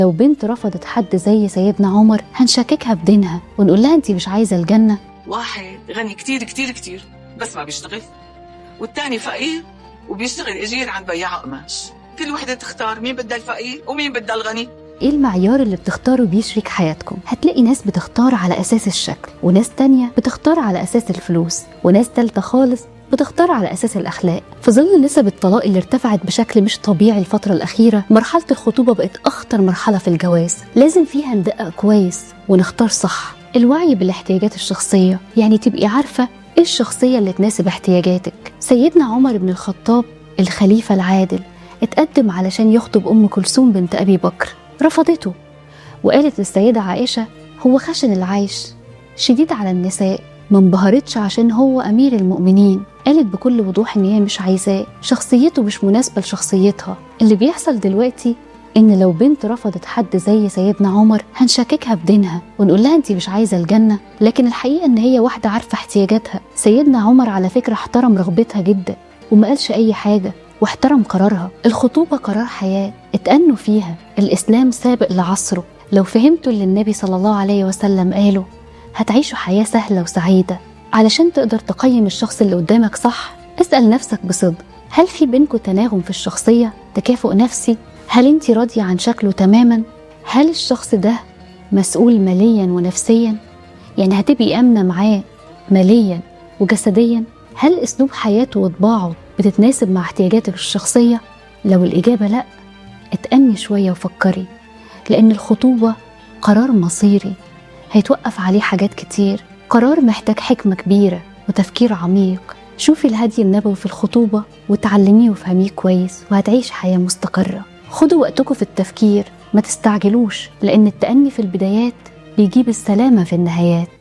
لو بنت رفضت حد زي سيدنا عمر هنشككها بدينها ونقول لها انتي مش عايزة الجنة؟ واحد غني كتير كتير كتير بس ما بيشتغل، والتاني فقير وبيشتغل اجير عند بياع قماش. كل وحدة تختار مين بدها الفقير ومين بدها الغني. ايه المعيار اللي بتختاروا بيه شريك حياتكم؟ هتلاقي ناس بتختار على اساس الشكل، وناس تانية بتختار على اساس الفلوس، وناس تالتة خالص بتختار على اساس الاخلاق. في ظل نسب الطلاق اللي ارتفعت بشكل مش طبيعي الفترة الاخيرة، مرحلة الخطوبة بقت اخطر مرحلة في الجواز، لازم فيها ندقق كويس ونختار صح. الوعي بالاحتياجات الشخصية، يعني تبقي عارفة ايه الشخصية اللي تناسب احتياجاتك. سيدنا عمر بن الخطاب الخليفة العادل اتقدم علشان يخطب ام كلثوم بنت ابي بكر، رفضته وقالت للسيدة عائشة هو خشن العيش شديد على النساء، ما انبهرتش عشان هو أمير المؤمنين. قالت بكل وضوح إن هي مش عايزاه، شخصيته مش مناسبة لشخصيتها. اللي بيحصل دلوقتي إن لو بنت رفضت حد زي سيدنا عمر هنشككها بدينها ونقول لها انتي مش عايزة الجنة، لكن الحقيقة إن هي واحدة عارفة احتياجاتها. سيدنا عمر على فكرة احترم رغبتها جدا وما قالش أي حاجة، واحترم قرارها. الخطوبة قرار حياة اتأنوا فيها، الإسلام سابق لعصره. لو فهمتوا اللي النبي صلى الله عليه وسلم قاله هتعيشوا حياة سهلة وسعيدة. علشان تقدر تقيم الشخص اللي قدامك صح، اسأل نفسك بصدق، هل في بينكم تناغم في الشخصية، تكافؤ نفسي؟ هل انت راضية عن شكله تماما؟ هل الشخص ده مسؤول ماليا ونفسيا؟ يعني هتبقي آمنة معاه ماليا وجسديا؟ هل أسلوب حياته وطباعه بتتناسب مع احتياجاتك الشخصية؟ لو الإجابة لأ، اتأني شوية وفكري، لأن الخطوبة قرار مصيري هيتوقف عليه حاجات كتير، قرار محتاج حكمة كبيرة وتفكير عميق. شوفي الهدي النبوي في الخطوبة وتعلميه وفهميه كويس، وهتعيش حياة مستقرة. خدوا وقتكم في التفكير، ما تستعجلوش، لأن التأني في البدايات بيجيب السلامة في النهايات.